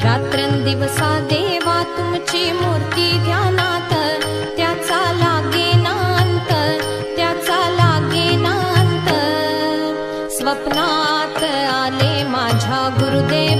रात्रंदिवसा देवा तुमची मूर्ती ध्यानात, त्याचा लागेना अंत, त्याचा लागेना अंत. स्वप्नात आले माझ्या गुरुदेव